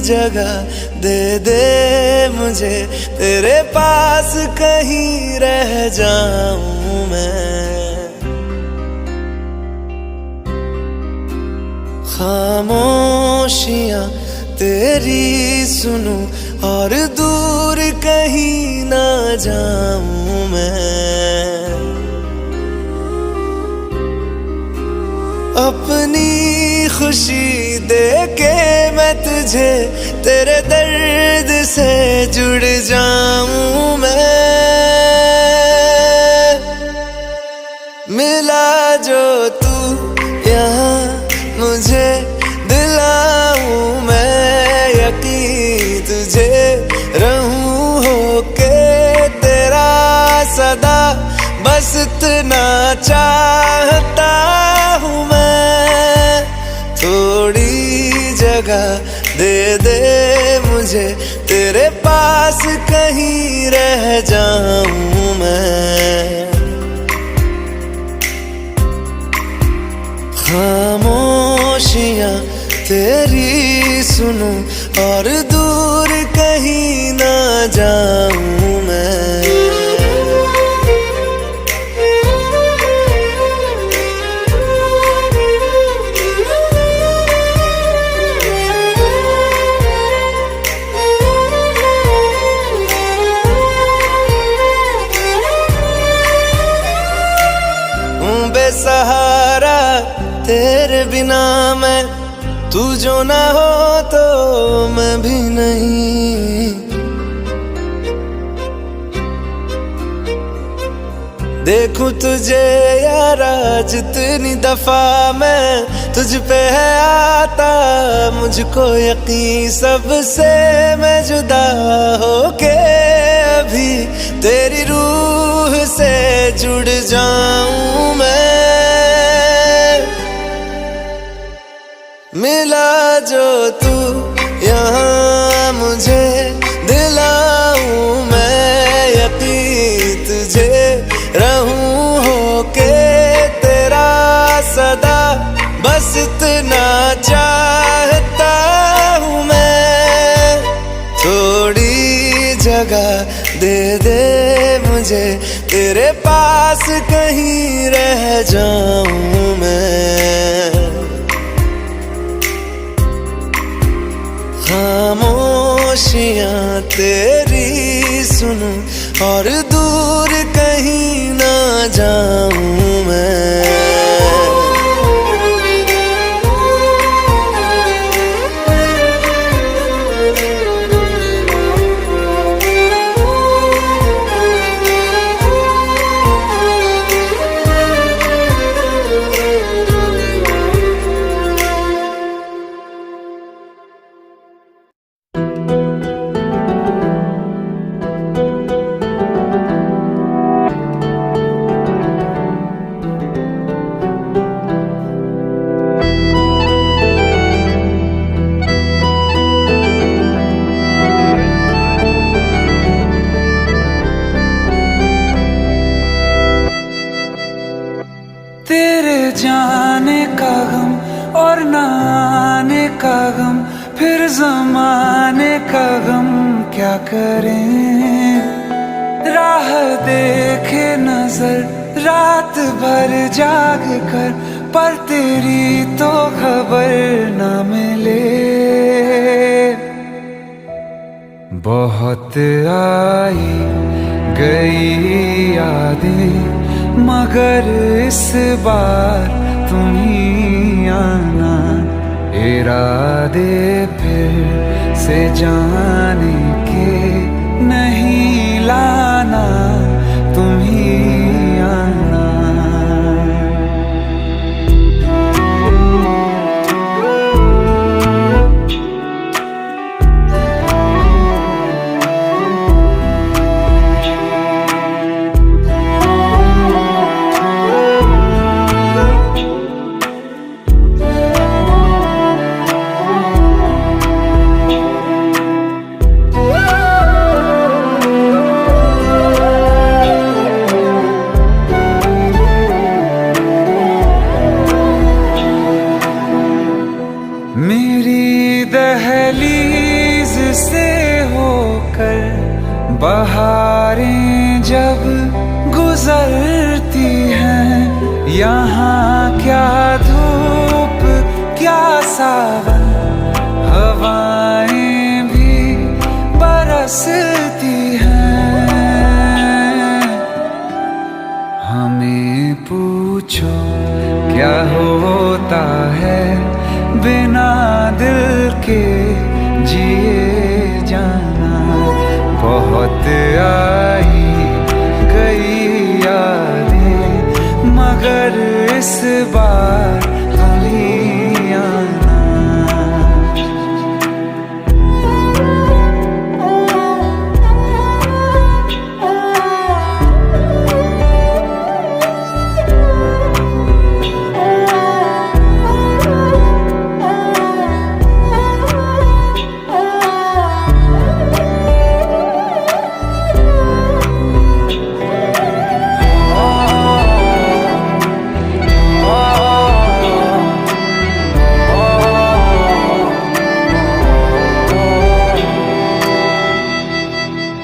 जगह दे दे मुझे, तेरे पास कहीं रह जाऊं मैं। खामोशियां तेरी सुनूं और दूर कहीं ना जाऊं मैं। अपनी खुशी दे के मैं तुझे, तेरे दर्द से जुड़ जाऊं मैं। मिला जो तू यहाँ मुझे, दिलाऊं मैं यकीन तुझे, रहूं होके तेरा सदा, बस इतना चाहता हूँ मैं। थोड़ी जगह दे दे मुझे, तेरे पास कहीं रह जाऊं मैं। खामोशियां तेरी सुनूं और दूर कहीं ना जाऊं मैं। बेसहारा तेरे बिना मैं, तू जो ना हो तो मैं भी नहीं। देखूं तुझे यारा जितनी दफा मैं, तुझ पे है आता मुझको यकीन, सबसे मैं जुदा होके अभी तेरी रूह से जुड़ जाऊं मैं। मिला जो तू यहाँ मुझे, दिलाऊं मैं यकीन तुझे, रहूं होके तेरा सदा, बस इतना चाहता हूँ मैं। थोड़ी जगह दे दे मुझे, तेरे पास कहीं रह जाऊं मैं। खामोशियां तेरी सुनूं और दूर कहीं ना जाऊं मैं। जाने का गम और न आने का गम, फिर ज़माने का गम क्या करें। राह देखे नजर रात भर जाग कर, पर तेरी तो खबर न मिले। बहुत आई गई यादें, मगर इस बार तुम ही आना। इरादे फिर से जाने के नहीं लाना, तुम ही आना। बहारें जब गुजरती हैं, यहाँ क्या धूप क्या सावन, हवाएं भी बरसती हैं। हमें पूछो क्या होता है बिना दिल के जिए जाना। बहुत आई गई यादें मगर इस बार तुम ही आना।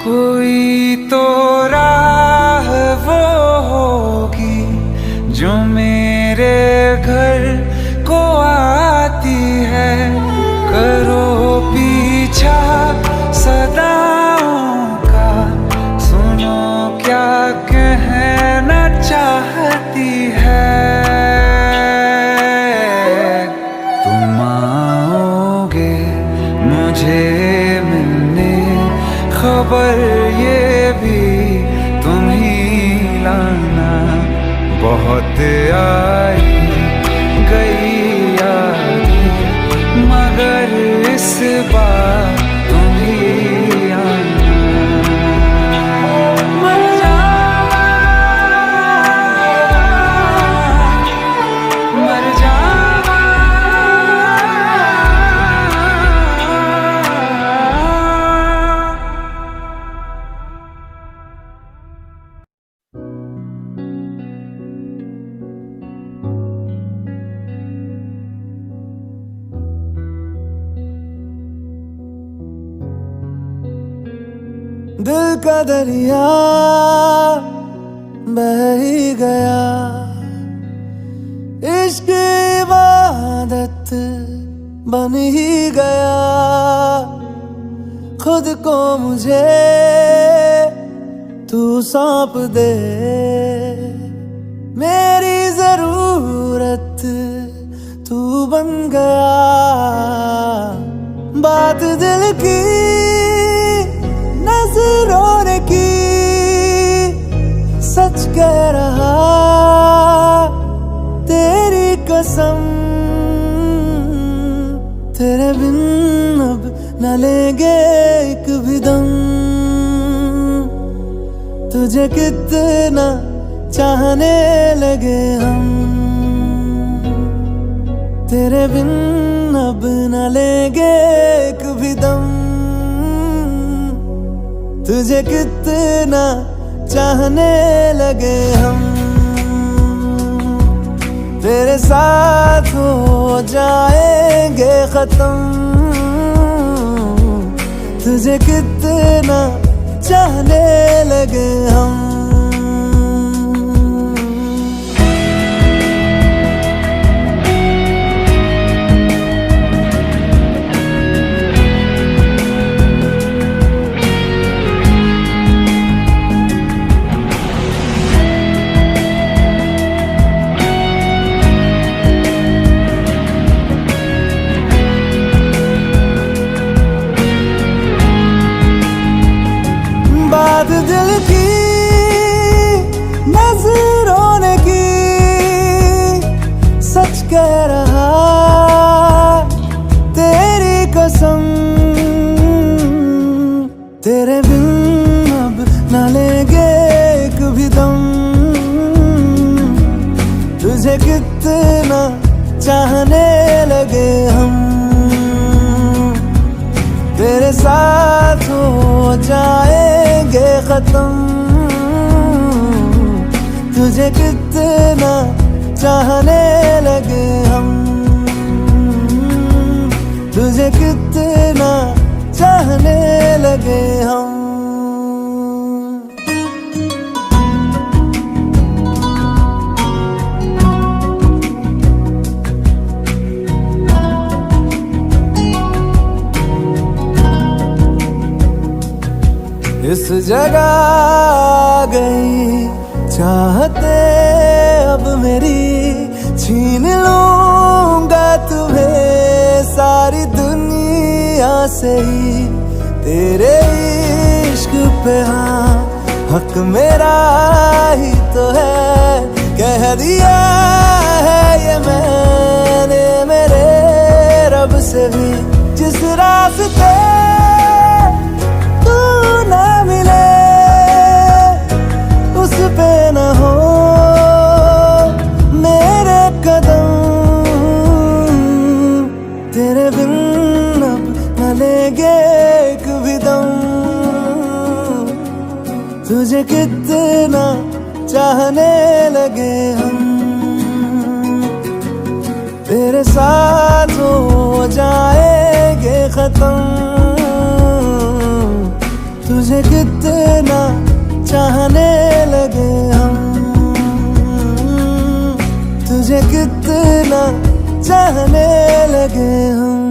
कोई तो राह वो होगी जो मेरे घर को आती है। करो पीछा सदाओं का, सुनो क्या कहना चाहती है। तुम आओगे मुझे मिलने, खबर ये भी तुम ही लाना। बहुत आई गई यादें मगर इस बार तुम ही आना। मर जावा, मर जावा। दिल का दरिया बह ही गया, इश्क इबादत बन ही गया। खुद को मुझे तू सौंप दे, मेरी जरूरत तू बन गया। बात दिल की नजरों ने की, सच कह रहा तेरी कसम। तेरे बिन अब न लेंगे एक भी दम। तुझे कितना चाहने लगे हम, तेरे बिन अब न लेंगे एक भी दम। तुझे कितना चाहने लगे हम, तेरे साथ हो जाएंगे खत्म। तुझे कितना चाहने लगे हम। बात दिल की नजरों ने की, सच कह रहा तेरी कसम। तेरे बिन अब न लेंगे एक भी दम। तुझे कितना चाहने लगे हम, तेरे साथ हो जाएंगे खत्म। तुझे कितना चाहने लगे हम, तुझे कितना चाहने लगे हम। इस जगह आ गई चाहते अब मेरी, छीन लूंगा तुम्हें सारी दुनिया से ही। तेरे इश्क पे हाँ हक मेरा ही तो है, कह दिया है ये मैंने मेरे रब से भी। जिस रास्ते तू ना मिले उस पे न हो मेरे कदम, तेरे बिन अब न लेंगे एक भी दम। तुझे कितना चाहने लगे हम, तेरे साथ हो जाएंगे खत्म। तुझे कितना चाहने लगे हम, तुझे कितना चाहने लगे हम।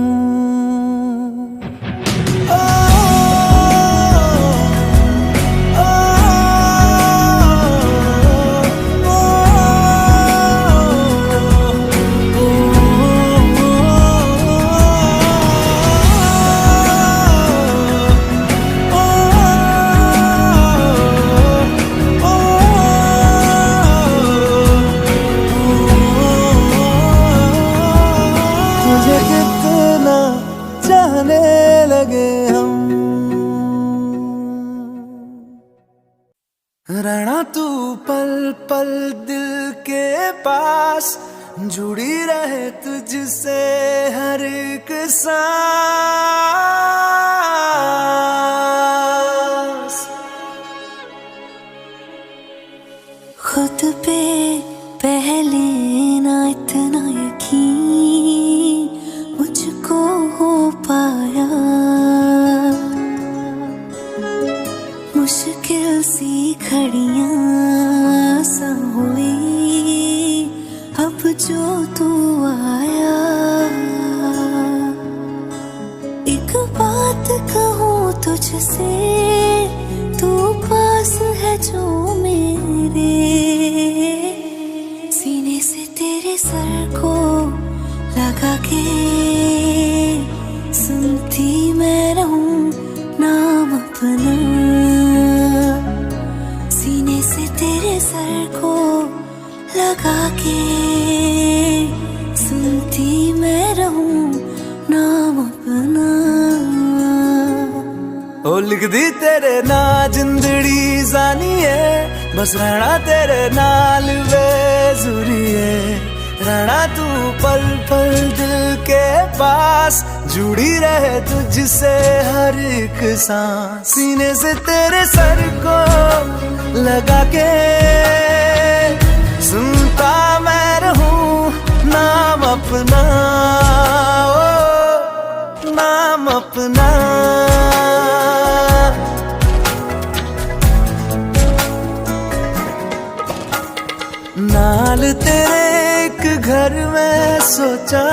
तुझे कितना चाहने लगे हम। रहना तू पल पल दिल के पास, जुड़ी रहे तुझसे हर एक सांस। खुद पे पहले ना इतना यकीन मुझको हो पाया, मुश्किल सी घड़ियां सा हुई अब जो तू आया। एक बात कहूँ तुझसे, तू पास है जो मेरे, सीने से तेरे सर को लगा के सुनती मैं रहूं नाम अपना। सीने से तेरे सर को लगा के सुनती मैं रहूं नाम अपना। ओ लिख दी तेरे ना जिंदड़ी जानी है, बस रहना तेरे नाल बेजुरी है। रहना तू पल पल दिल के पास, जुड़ी रहे तुझसे हर एक सांस। सीने से तेरे सर को लगा के सुनता मैं रहूं नाम अपना, ओ नाम अपना। नाल तेरे एक घर में सोचा,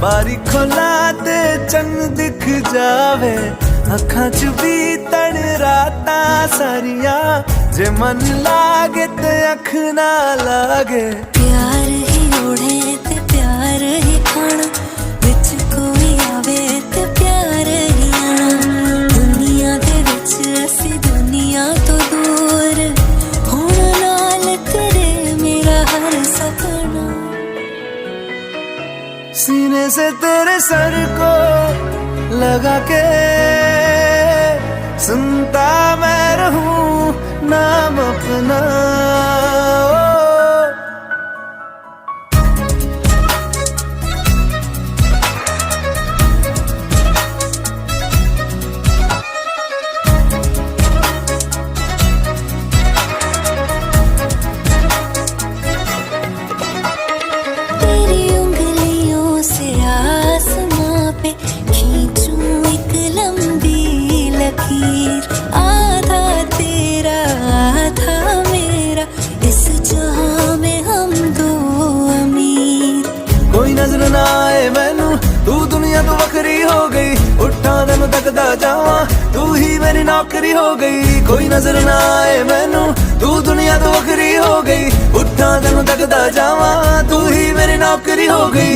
बारी खोला ते चंद दिख जावे। अखां च भी तड़ रातां सारिया, जे मन लागे ते अख ना लागे। प्यार ही ओढ़े ते प्यार ही खाना, विच कोई आवे ते प्यार ही आना। दुनिया दे विच असी दुनिया तो दूर, होण नाल तेरे मेरा हर सपना। सीने से तेरे सर को लगा के सुनता मैं रहूं नाम अपना, ओ। तेरी उंगलियों से आसमां पे खींचूं एक लंबी लकीर। आधा तेरा आधा मेरा, इस जहां में हम दो अमीर। कोई नजर ना आए मैनू, तू दुनिया दुनिया तू वखरी हो गई, उठा तेन तकदा जावा तू ही मेरी नौकरी हो गई। कोई नजर ना आए मैनू तू दुनिया तू वखरी हो गई, उठा तेन तकदा जावा तू ही मेरी नौकरी हो गई।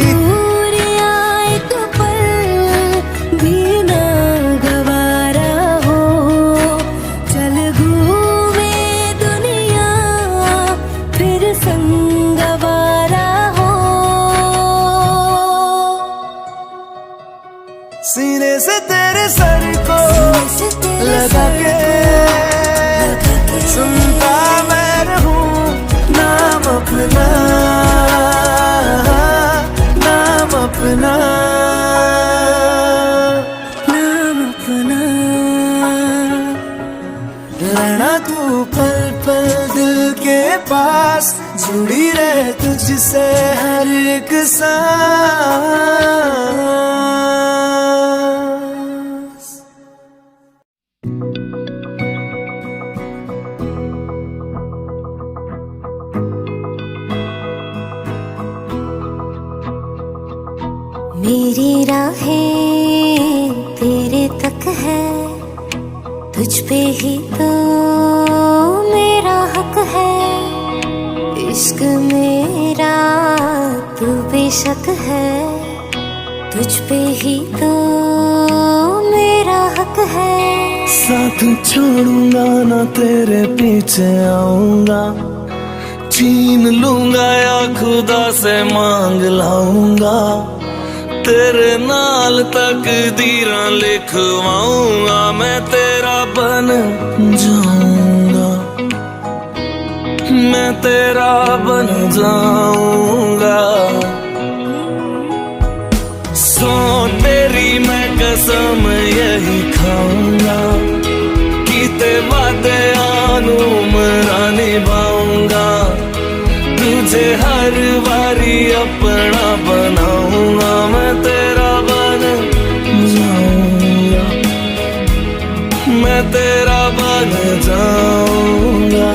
सीने से तेरे सर को लगा के सुनता मैं रहूं नाम अपना, नाम अपना, नाम अपना। रहना तू पल पल दिल के पास, जुड़ी रहे तुझसे हर एक सांस। मेरी राहें तेरे तक है, तुझ पे ही तो मेरा हक है। इश्क मेरा तू बेशक है, तुझ पे ही तो मेरा हक है। साथ छोड़ूंगा ना तेरे पीछे आऊंगा, छीन लूंगा या खुदा से मांग लाऊंगा। तेरे नाल तकदीरां लिखवाऊंगा, मैं तेरा बन जाऊंगा, मैं तेरा बन जाऊंगा। सो तेरी मैं कसम यही खाऊंगा, कीते वादे आनू मरा निभाऊंगा। तुझे हर बारी अपना बनाऊंगा, मैं तेरा बन जाऊंगा, मैं तेरा बन जाऊंगा।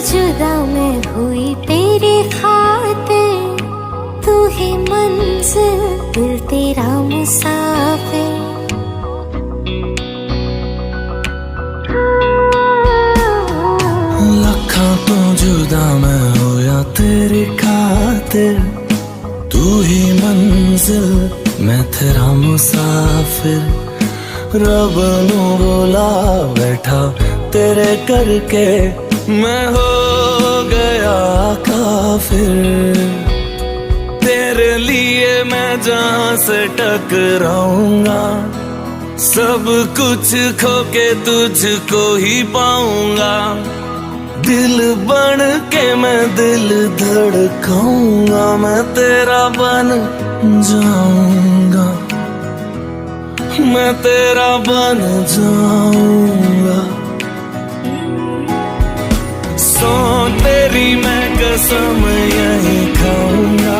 जुदा मैं हुई तेरी खातिर, तू ही मंजिल दिल तेरा मुसाफिर। लखा तो जुदा मैं होया तेरी खातिर, तू ही मंजिल मैं तेरा मुसाफिर। रब नू बोला बैठा तेरे करके, मैं हो गया काफिर। तेरे लिए मैं जहां से टकराऊंगा, सब कुछ खो के तुझको ही पाऊंगा। दिल बन के मैं दिल धड़काऊंगा, मैं तेरा बन जाऊंगा, मैं तेरा बन जाऊंगा। सो तेरी मैं कसम यही खाऊंगा,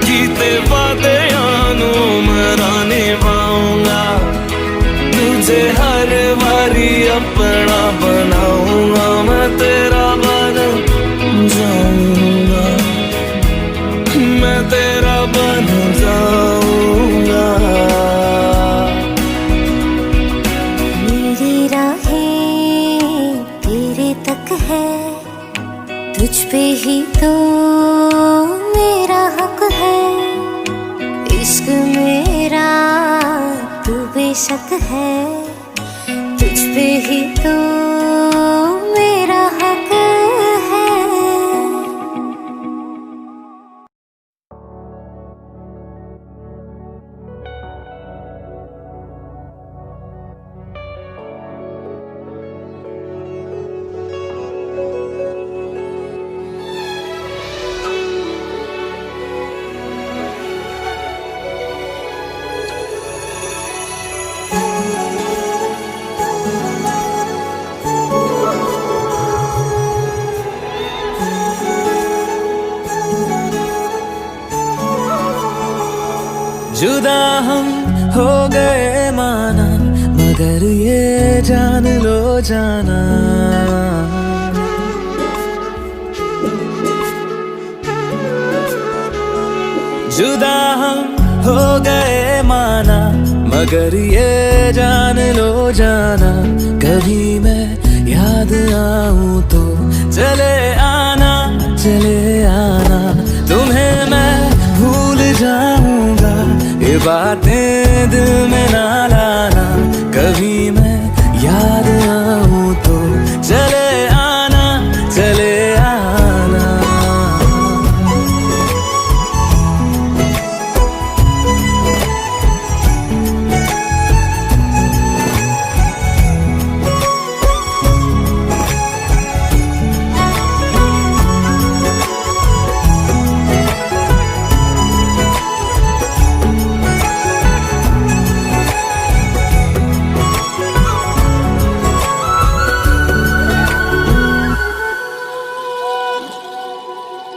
कीते वादे आनू मरा निभाऊंगा। तुझे हर बारी अपना बनाऊंगा, मैं तेरा बन जाऊंगा, मैं तेरा बन जाऊंगा। मेरी राहें तेरे तक है, तुझ पे ही तो मेरा हक है। इश्क मेरा तू बेशक है, तुझ पे ही तो मेरा हक है। जुदा हम हो गए माना, मगर ये जान लो जाना, जुदा हम हो गए माना, मगर ये जान लो जाना, कभी मैं याद आऊं तो चले आना, चले आना, तुम्हें मैं भूल जाऊंगा, ये बातें दिल में ना लाना, कभी मैं याद आऊं तो चले आना, चले आना।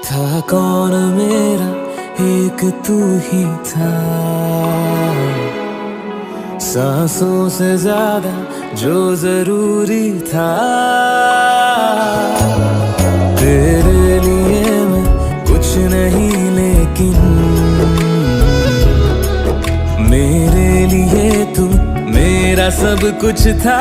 था कौन मेरा एक तू ही था, सांसों से ज्यादा जो जरूरी था, तेरे लिए मैं कुछ नहीं लेकिन मेरे लिए तू मेरा सब कुछ था,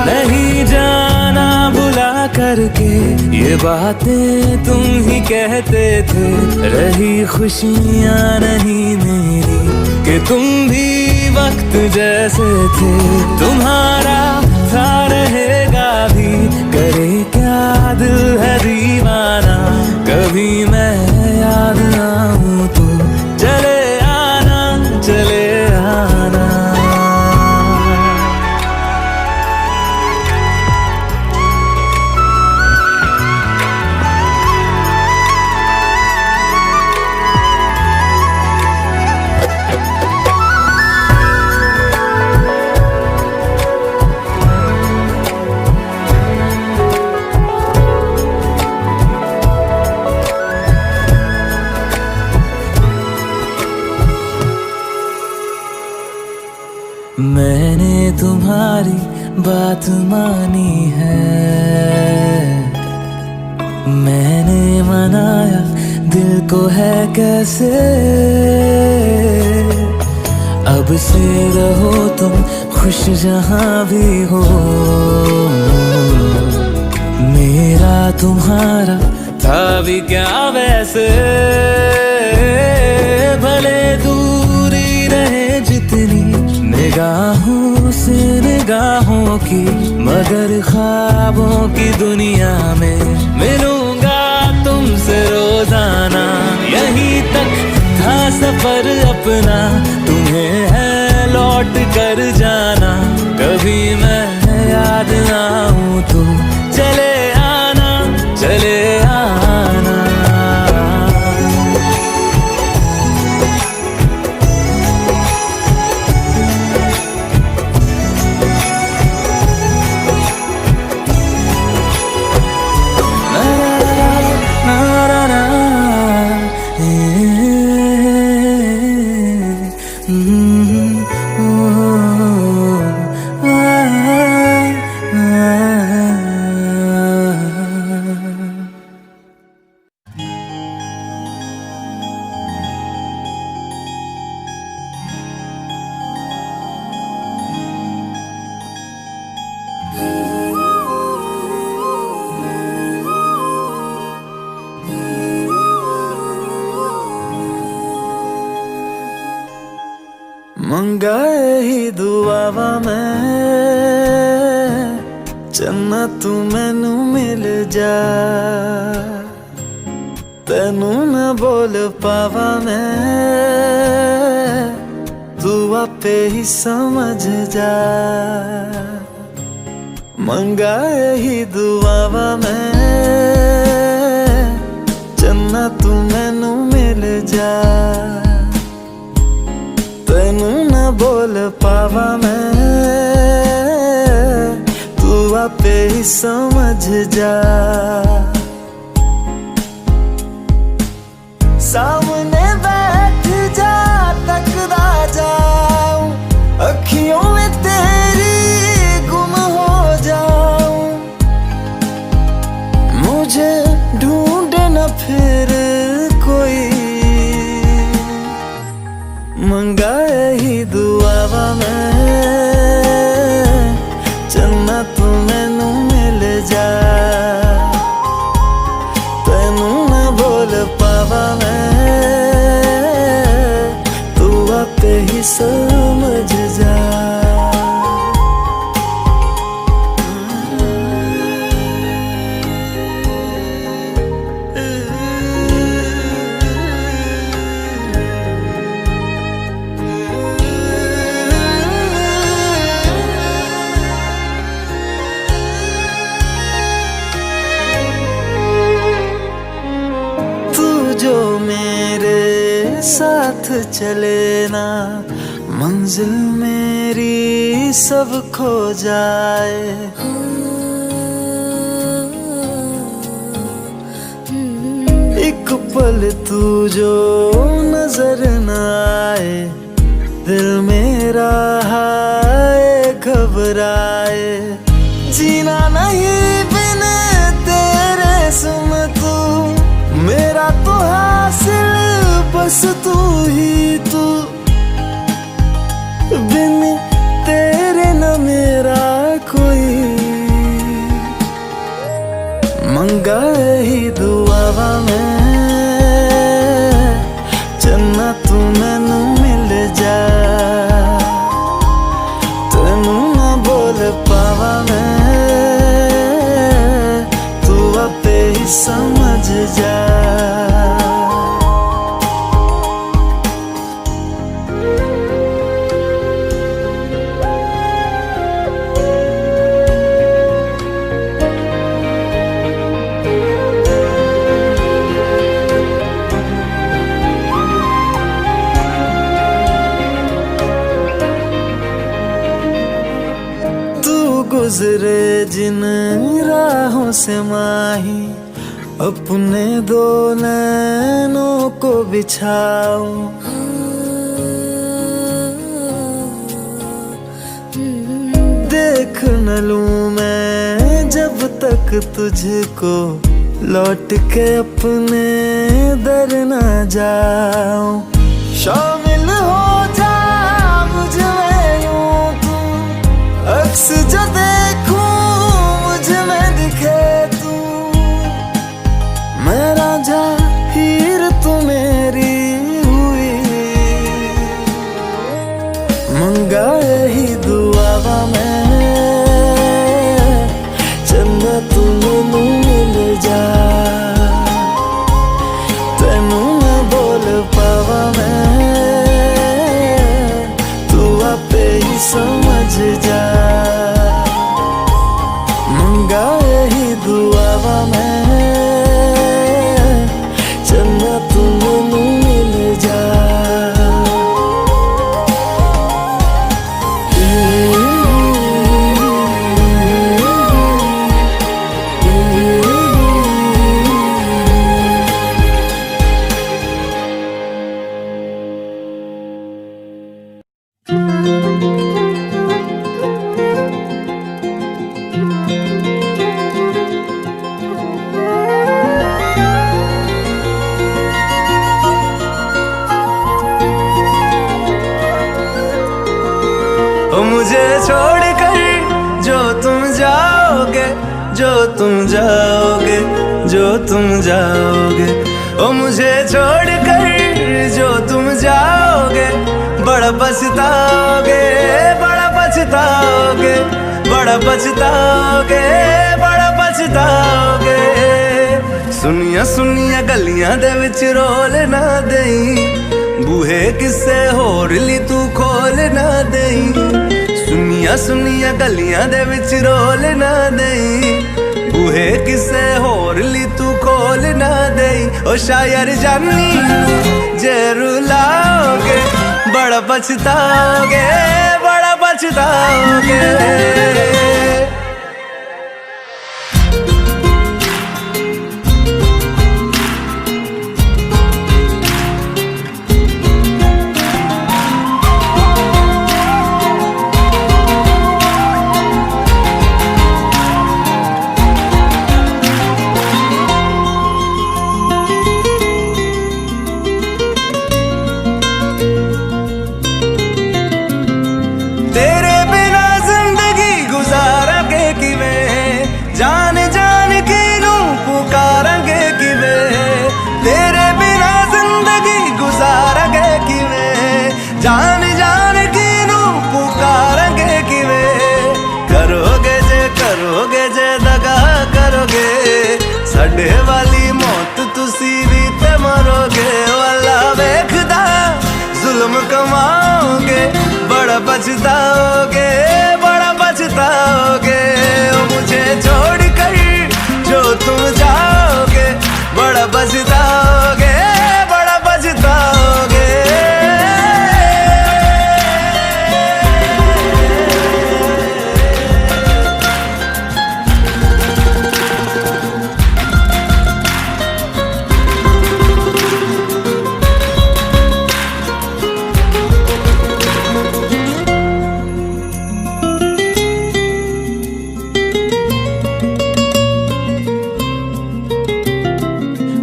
नहीं जाना भुला करके ये बातें तुम ही कहते थे, रही खुशियाँ नहीं मेरी कि तुम भी वक्त जैसे थे, तुम्हारा था रहेगा भी, करे क्या दिल है दीवाना, कभी मैं याद आऊं तो चले आना, चले आना। मैंने तुम्हारी बात मानी है, मैंने मनाया दिल को है कैसे, अब से रहो तुम खुश जहां भी हो, मेरा तुम्हारा था भी क्या वैसे, भले दूरी रहे जितनी निगाहों से निगाहों की, मगर ख्वाबों की दुनिया में मिलूंगा तुमसे रोजाना, यहीं तक था सफर अपना, तुम्हें है लौट कर जाना, कभी मैं याद आऊं तो चले आना, चले आना। मंगाए ही दुआवा मैं चन्ना तू मैनू मिल जा, तेनू न बोल पावा मैं तू आपे ही समझ जा, मंगाए ही दुआवा मैं चन्ना तू मैनू मिल जा, तेनू न बोल पावा मैं तू आपे ही समझ जा, सामने बैठ मंगा ही दुआवा मैं चन्ना तू मैनू मिल जा तेनू ना बोल पावा मैं तू आपे ही समझ जा जो मेरे साथ चले ना मंजिल मेरी सब खो जाए एक पल तू जो नजर न आए दिल मेरा हाय घबराए जीना नहीं बिन तेरे सुन तू मेरा तो हासिल बस तू ही तू बिन तेरे न मेरा कोई मंगा ही दुआवा मैं चन्ना तू मैनू मिल जा तेनू ना बोल पावा मैं तू आपे ही समझ जा गुजरे जिन राहों से माही अपने दो नैनों को बिछाऊं देख न लूं मैं जब तक तुझको लौट के अपने दर न जाऊं शामिल हो जा मुझ में यूं तू अक्स जो देखूं मुझ में दिखे तू मैं राजा हीर तू मेरी हुई मंगा ही दुआवा मैं चन्ना तू मैनू मिल जा तेनू ना बोल पावा मैं तू आपे ही समझ जा मंगा ही दुआवा मैं चन्ना तू मैनू मिल जा मुझे छोड़कर जो तुम जाओगे जो तुम जाओगे जो तुम जाओगे ओ मुझे छोड़कर जो तुम जाओगे बड़ा पछताओगे बड़ा पछताओगे बड़ा पछताओगे बड़ा पछताओगे सुनिया सुनिया गलियां दे विच रोल ना देई बूहे किसे होर ली तू खोल ना देई सुनिया सुनिया गलियां दे विच रोल ना देई बूहे किसे होर ली तू खोल ना देई ओ शायर जानी जे रुलाओगे बड़ा पछताओगे बड़ा पछताओगे पुकारांगे किवें, जान जान किनू पुकारांगे किवें। करोगे जे दगा करोगे, साडे वाली मौत तुसी भी ते मरोगे। वाला वेखदा जुल्म कमाओगे, बड़ा पछताओगे, बड़ा पछताओगे। ओ मुझे छोड़ कर जो तुम जाओगे, बड़ा पछताओगे, बड़ा पछताओगे।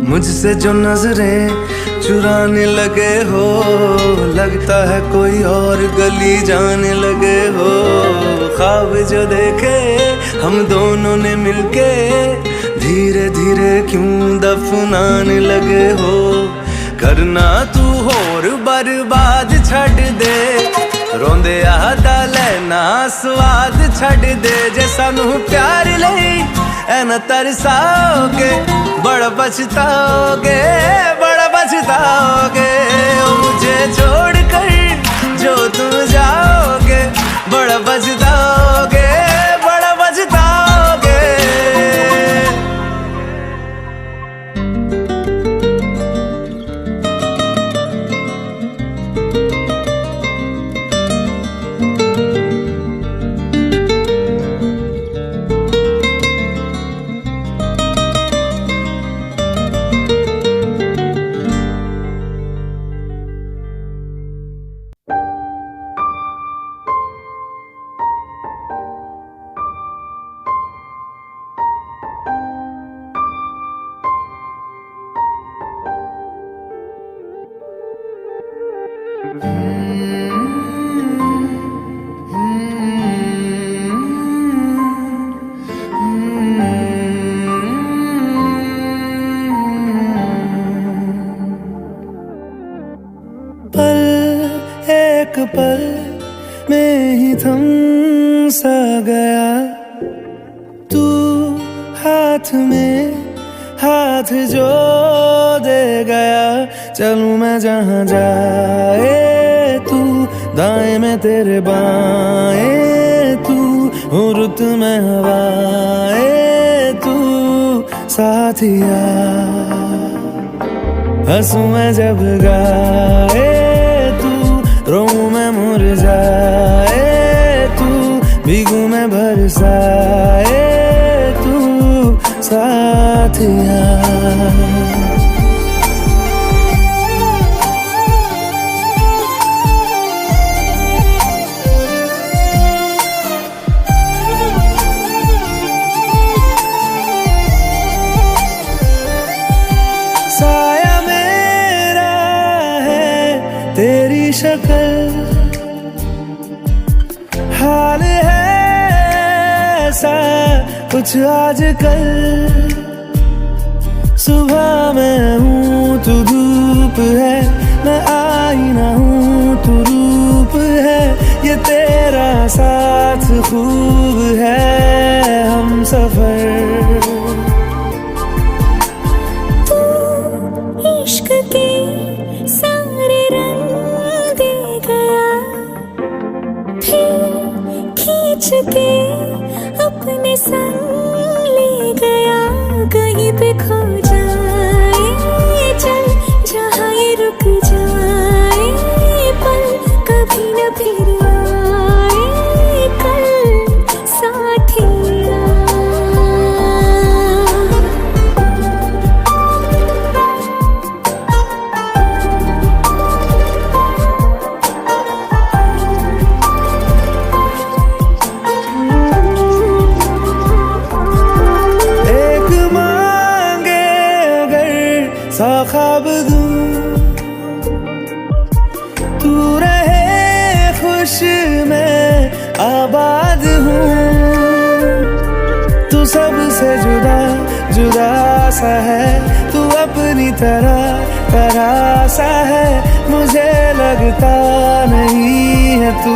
मुझसे जो नजरें चुराने लगे हो, लगता है कोई और गली जाने लगे हो। ख्वाब जो देखे हम दोनों ने मिलके, धीरे धीरे क्यों दफनाने लगे हो। करना तू होर बर्बाद छड़ दे, रोंदे आदा लेना स्वाद छड़ दे। जे सानू प्यार लई ऐना तरसाओगे, बड़ा पछताओगे, बड़ा पछताओगे। ओ मुझे छोड़ कर जो तुम जाओगे, बड़ा पछताओगे, बड़ा पछताओगे। पल एक पल में ही थम सा गया, तू हाथ में हाथ जो दे गया। चलूं मैं जहाँ जाए तू, दाएं में तेरे बाएं तू, हूँ रुत में हवाएं तू साथिया। हंसूं मैं जब गाए तू, रोऊं मैं मुरझाए तू, भीगूं मैं बरसाए तू साथिया। साया मेरा है तेरी शक्ल, हाल है ऐसा कुछ आजकल। सुबह मैं हूँ तू धूप है, मैं आईना हूँ तू रूप है। ये तेरा साथ खूब है हम सफर। इश्क के सारे रंग दे गया, फिर खींच के अपने संग ले गया। कहीं पे खो जाए चल, जहाँ ये रुक जाए पल, कभी न फिर आए कल साथिया। सा ख्वाब दूं, तू रहे खुश मैं आबाद हूँ। तू सबसे जुदा जुदा सा है, तू अपने अपनी तरह तरह सा है, मुझे लगता नहीं है तू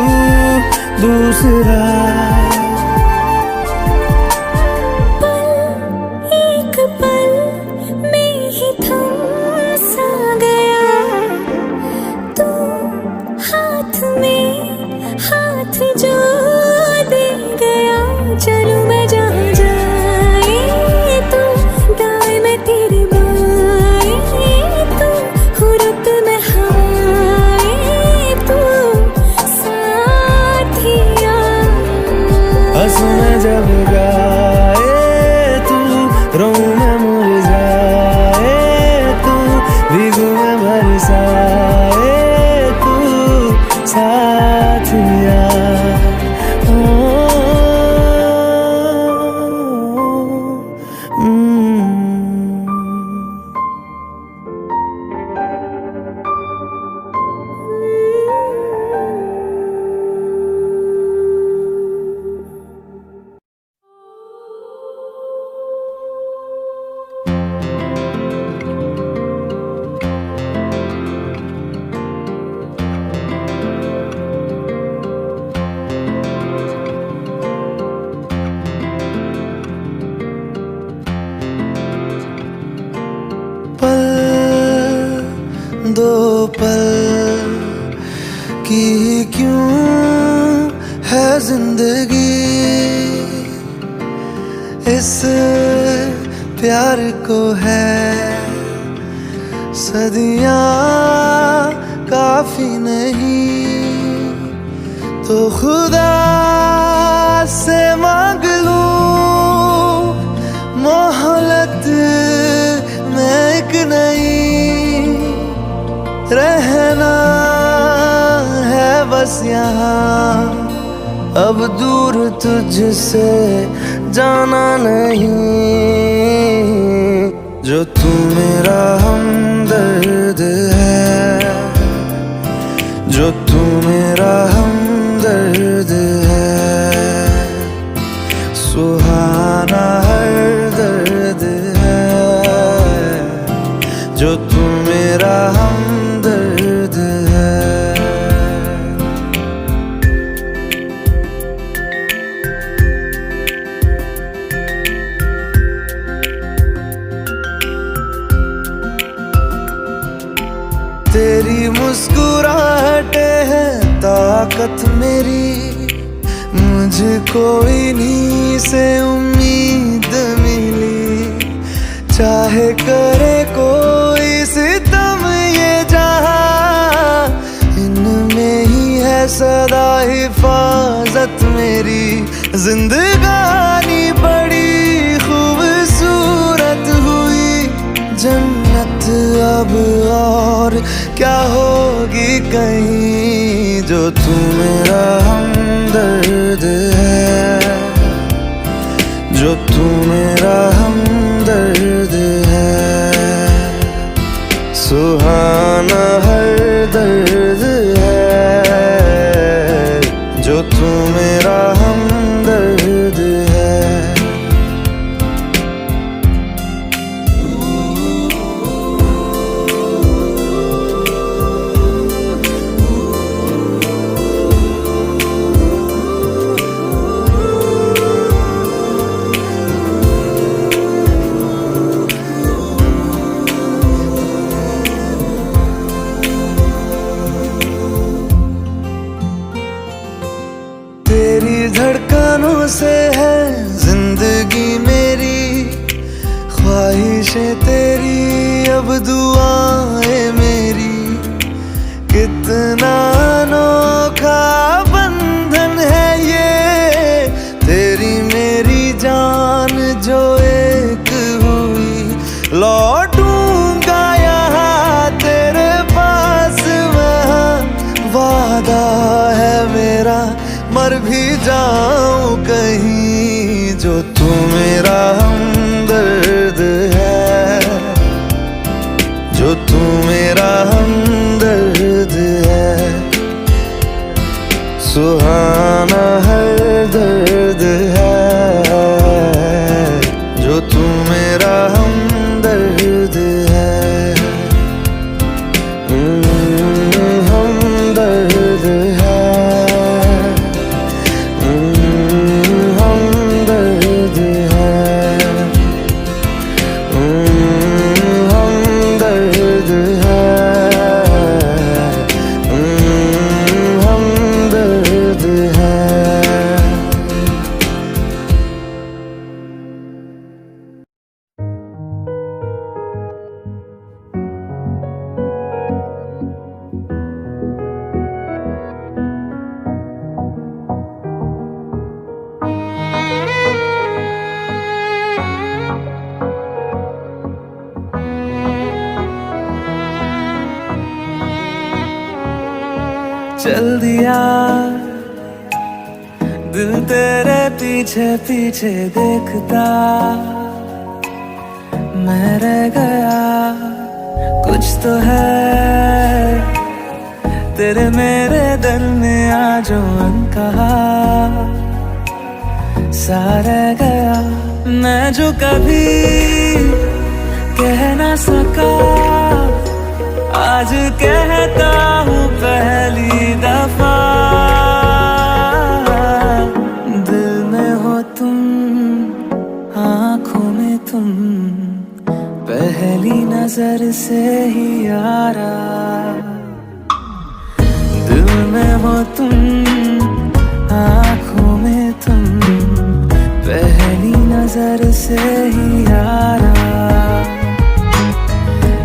दूसरा। एक पल में ही थम सा गया तू, हाथ में हाथ जो दे गया। चलूं मैं जहाँ जाए तू, दाएं मैं तेरे बाएं तू, हूँ रुत में हवाएं तू, साथिया। हंसू मैं जब गाए तू, रोऊं मैं मुरझाए तू, भीगू मैं बरसाए तू, साथिया। दो पल की क्यों है जिंदगी, इस प्यार को है सदियां काफी नहीं, तो खुदा से मांग लूं मोहलत में एक नई। रहना है बस यहाँ, अब दूर तुझसे जाना नहीं। जो तू मेरा हमदर्द है, जो तू मेरा हमदर्द है, सुहाना हर दर्द है। जो तू मेरा हमदर्द है। तेरी मुस्कुराहटे है ताकत मेरी, मुझको इन्हीं से उम्मीद मिली। चाहे करे कोई सितम ये जहां, इनमें ही है सदा हिफाजत मेरी। जिंदगानी बड़ी खूबसूरत हुई, जन्नत अब और क्या होगी कहीं। जो तू मेरा हमदर्द है, जो तू मेरा हमदर्द है, सुहाना हर दर्द है। जो तू मेरा हमदर्द है। तेरी धड़कनों से है जिंदगी मेरी, ख्वाहिशें तेरी अब दुआएं मेरी। कितना अनोखा बंधन है ये, तेरी मेरी जान जो एक हुई। लौटूंगा यहाँ तेरे पास वहाँ, वादा है मेरा मर भी जाऊं कहीं। जो तू मेरा हमदर्द है, जो तू मेरा हमदर्द है, सुहाना हर दर्द है। जो तू मेरा हमदर्द है। चल दिया, दिल तेरे पीछे पीछे देखता, मैं रह गया। कुछ तो है तेरे मेरे दरमियां जो अनकहा सा रह गया। मैं जो कभी कह ना सका, आज कहता हूँ पहली दफा। दिल में हो तुम, आँखों में तुम, पहली नजर से ही यारा। दिल में हो तुम, आँखों में तुम, पहली नजर से ही यारा।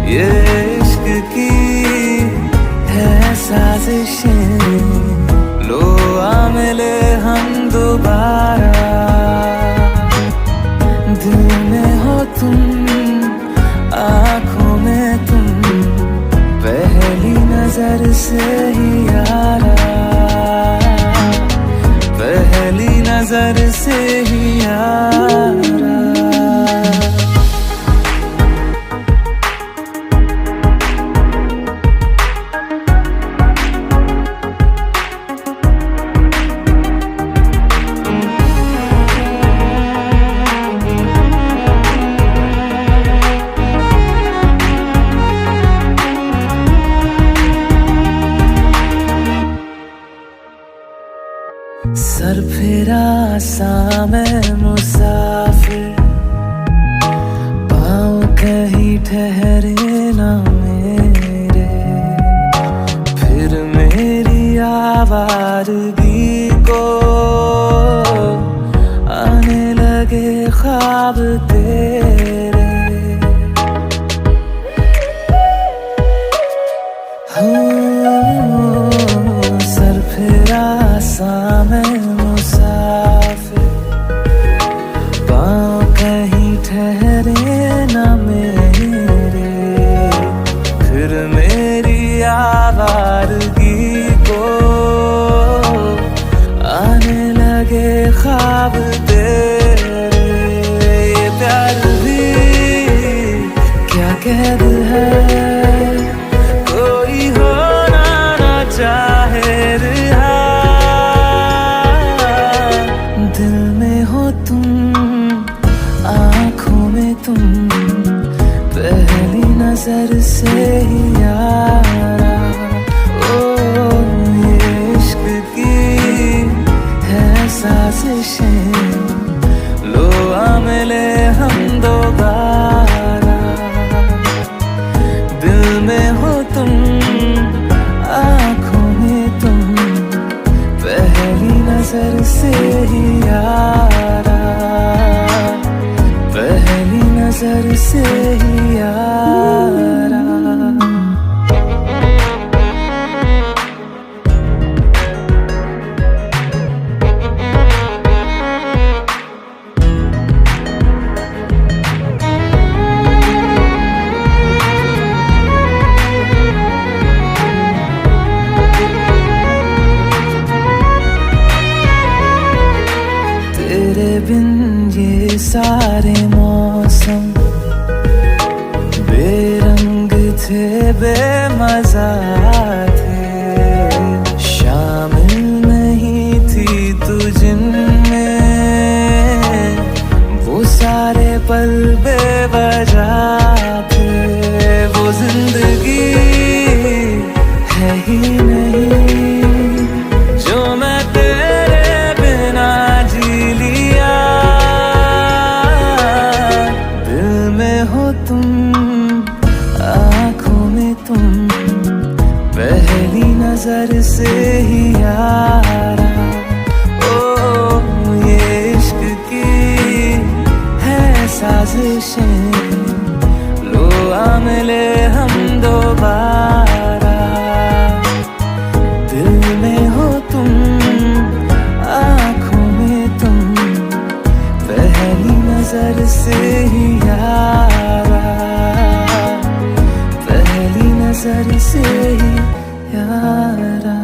ये इश्क की है साजिशें, लो आ मिले हम दोबारा। दिल में हो तुम, आँखों में तुम, पहली नजर से ही यारा। पहली नजर से ही यारा। सर फिरा सा मैं मुसाफिर, पाँव कहीं ठहरे ना मेरे। फिर मेरी आवारगी को आने लगे ख्वाब तेरे। सर फिरा सा मैं मुसाफिर, पाँव कहीं ठहरे ना मेरे। फिर मेरी आवारगी को आने लगे ख्वाब तेरे। ये प्यार भी क्या कैद है, कोई होना ना चाहे रिहा। दिल में हो तुम, आँखों में तुम, पहली नजर से ही यारा। ओ ये इश्क की है साजिशें, लो आ मिले हम दोबारा। दिल में हो तुम, आँखों में तुम, पहली नजर से ही यारा। पहली नजर से ही यारा। तेरे बिन ये सारे मौसम बेरंग थे, बेमजा थे। शामिल नहीं थी तू जिनमें, वो सारे पल बेवजह थे। वो जिंदगी है ही नहीं जो मैं तेरे बिना जी लिया। दिल में हो तुम, आँखों में तुम, पहली नजर से ही यारा। ओ ये इश्क की है साजिशें, लो आ मिले हम दोबारा। दिल में हो तुम, आँखों में तुम, पहली नजर से ही यारा। पहली नजर से ही यारा।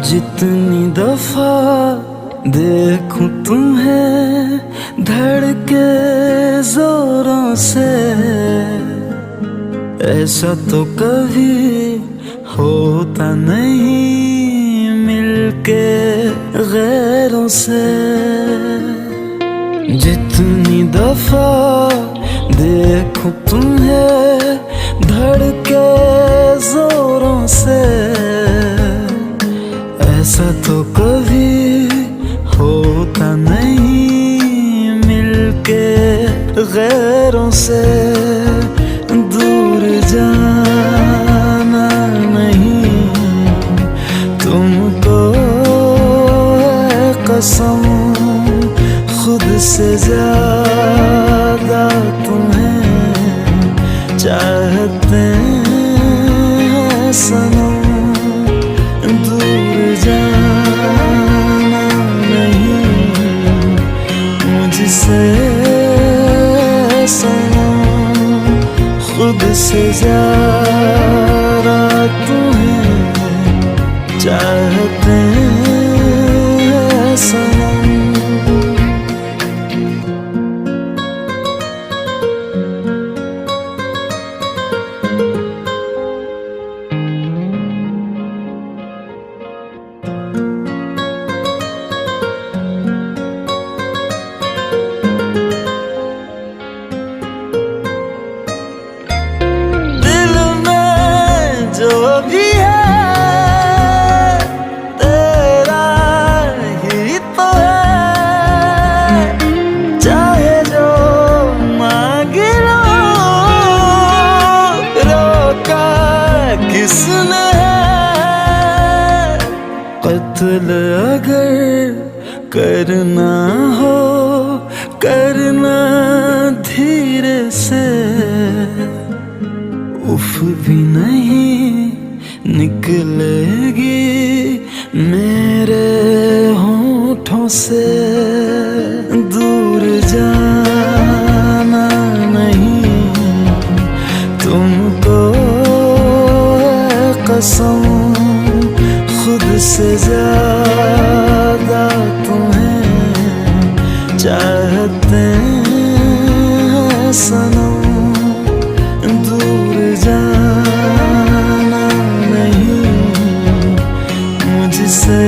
जितनी दफा देखूं तुम्हें धड़के जोरों से, ऐसा तो कभी होता नहीं मिलके गैरों से। जितनी दफा देखूं तुम्हें धड़के जोरों से, ऐसा तो कभी होता नहीं मिलके गैरों से। दूर जाना नहीं तुमको है कसम, खुद से ज्यादा तुम्हें चाहते हैं सनम। दूर जाना नहीं मुझसे सनम, खुद से ज्यादा तुम्हें चाहते हैं सनम। जो भी है तेरा ही तो है, चाहे जो मांग लो, रोका किसने है। कत्ल अगर करना हो करना धीरे से, उफ भी नहीं निकलेगी मेरे होठों से। दूर जाना नहीं तुमको है कसम, खुद से ज्यादा तुम्हें चाहते हैं सनम। दूर जाना नहीं मुझसे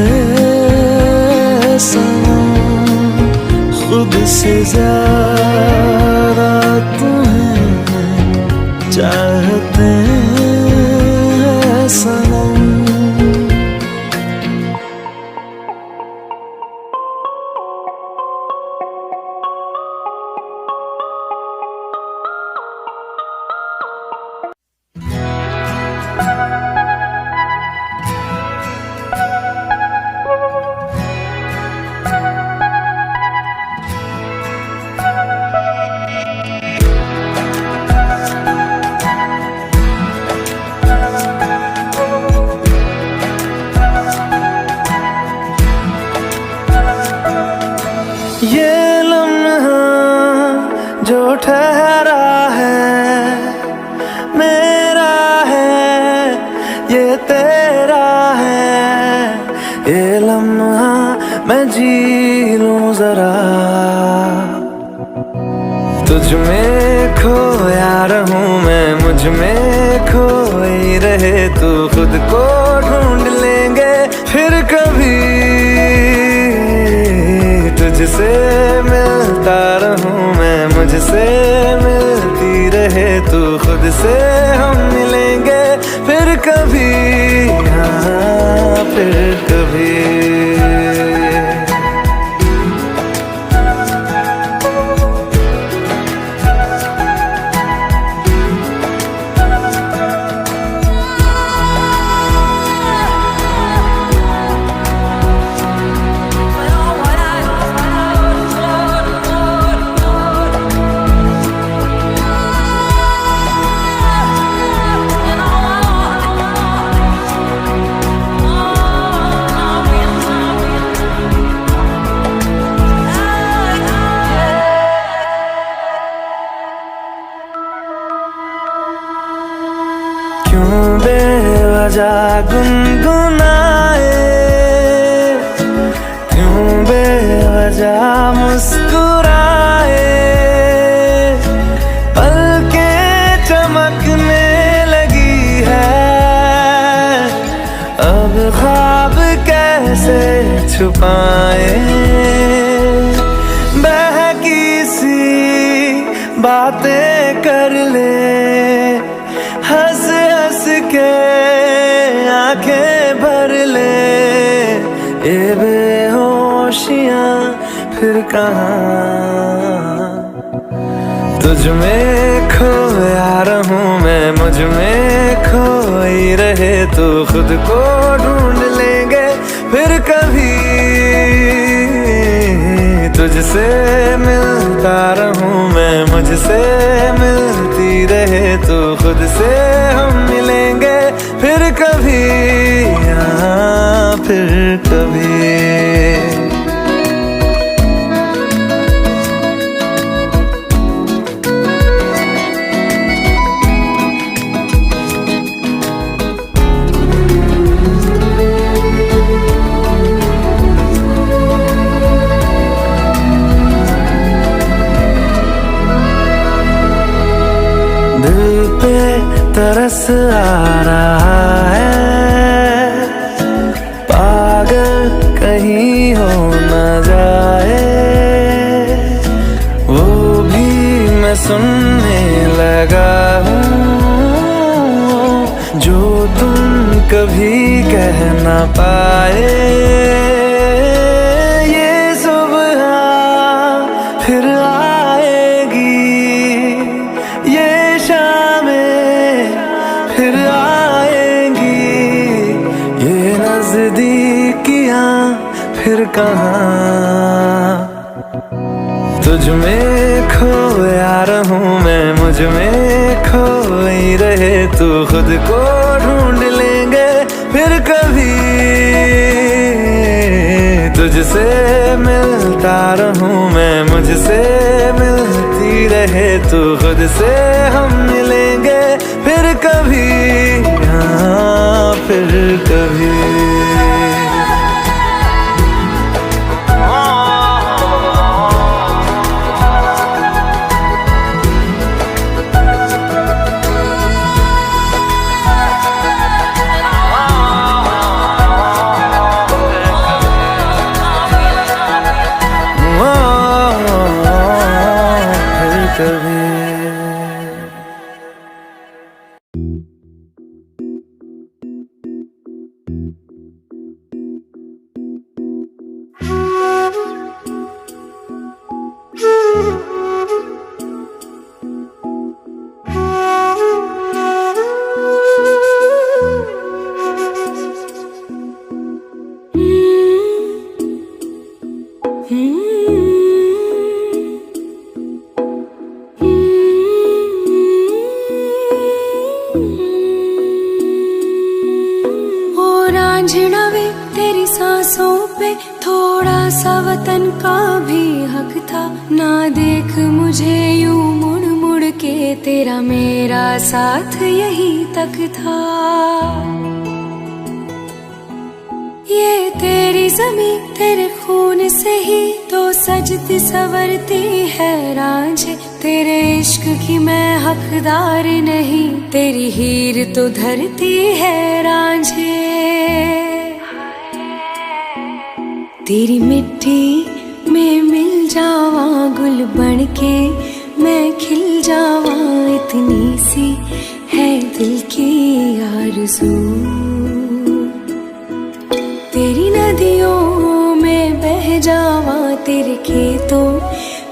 सनम, खुद से ज्यादा तुम्हें चाहते हैं सनम। ये लम्हा जो ठहरा है मेरा है, ये तेरा है। ये लम्हा मैं जी लूं जरा, तुझ में खोया रहूं मैं, मुझ में खोई रहे तू। खुद को ढूंढ लेंगे फिर कभी, तुझसे मिलता रहूं मैं, मुझसे मिलती रहे तू। खुद से हम मिलेंगे फिर कभी, हाँ फिर कभी। क्यों बेवजह गुनगुनाए जा मुस्कुराए, पलकें चमकने लगी है, अब ख्वाब कैसे छुपाए। बहकी सी बातें कर ले, हंस हंस के आंखें भर ले, ये बेहोशियां फिर कहाँ। तुझ में खोया रहूं मैं, मुझ में खोई रहे तू, खुद को ढूंढ लेंगे फिर कभी। तुझसे मिलता रहूं मैं, मुझसे मिलती रहे तू, खुद से हम मिलेंगे फिर कभी, हाँ फिर कभी। दिल पे तरस आ रहा है, पागल कहीं हो न जाए, वो भी मैं सुनने लगा हूँ जो तुम कभी कह न पाए। ये सुबह फिर आएगी, ये शामें फिर आएंगी, ये नजदीकियां फिर कहाँ। तुझ में खोया रहूं मैं, मुझ में खोई रहे तू, खुद को ढूंढ लेंगे फिर कभी। तुझसे मिलता रहूं मैं, मुझसे मिलती रहे तू, खुद से हम मिलेंगे फिर कभी, हाँ फिर कभी। तेरी सांसों पे थोड़ा सा वतन का भी हक था, ना देख मुझे यूं मुड़ मुड़ के, तेरा मेरा साथ यही तक था। ये तेरी ज़मीं तेरे खून से ही तो सजती संवरती है रांझे, तेरे इश्क की मैं हकदार नहीं, तेरी हीर तो धरती है रांझे। तेरी मिट्टी में मिल जावा गुल बन के, मैं खिल जावा, इतनी सी है दिल की आरज़ू। तेरी नदियों में बह जावा, तेरे खेतों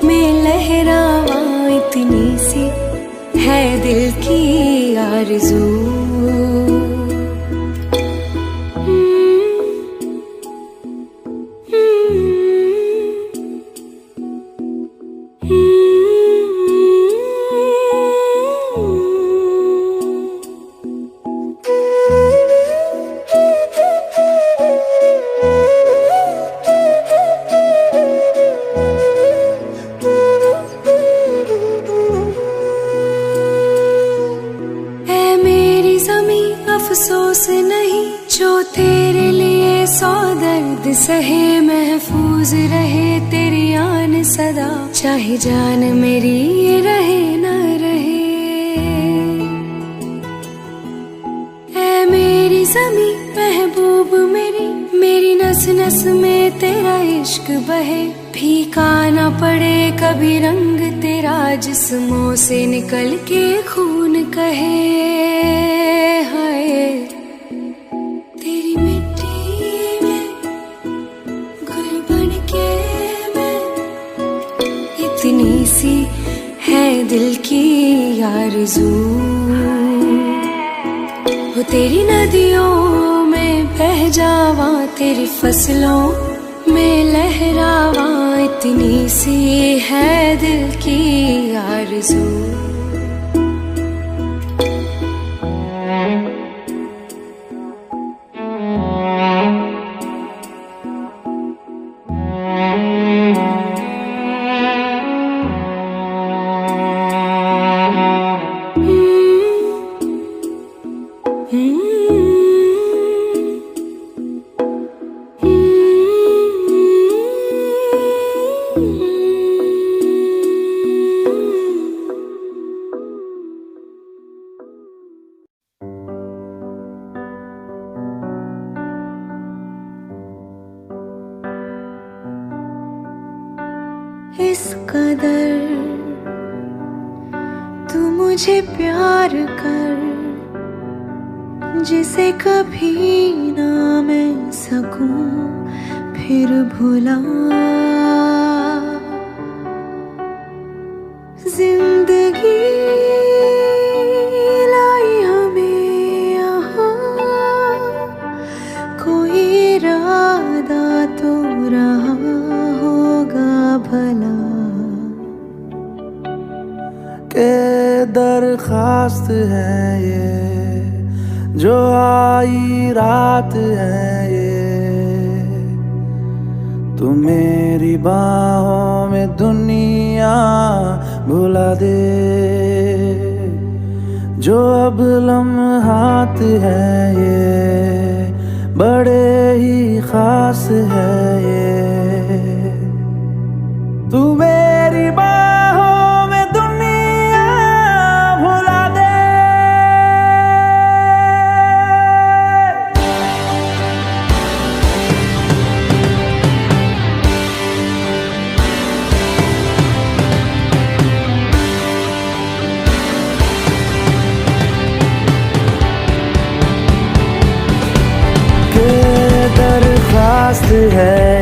में लहरावा, इतनी सी है दिल की आरज़ू। अफसोस नहीं जो तेरे लिए सौ दर्द सहे महफूज रहे तेरी आन सदा, चाहे जान मेरी रहे न रहे। ऐ मेरी ज़मीं महबूब मेरी, मेरी नस नस में तेरा इश्क बहे, फीका न पड़े कभी रंग तेरा जिस्मों से निकल के खून कहे। हाय तेरी मिट्टी में गुल बन के मैं, इतनी सी है दिल की आरज़ू, वो तेरी नदियों में बह जावा, तेरी फसलों में लहरावा, इतनी सी है दिल की आरज़ू। इस कदर तू मुझे प्यार कर, जिसे कभी ना मैं सकूं फिर भुला। जिंदगी लाई हमें यहाँ, कोई इरादा तो रहा होगा भला, के दरखास्त है ये जो आई रात है ये, तू मेरी बाहों में दुनिया भुला दे, जो अब लम्हात है ये बड़े ही खास है ये, तू मेरी बाहों में दुनिया भुला दे। के दरखास्त है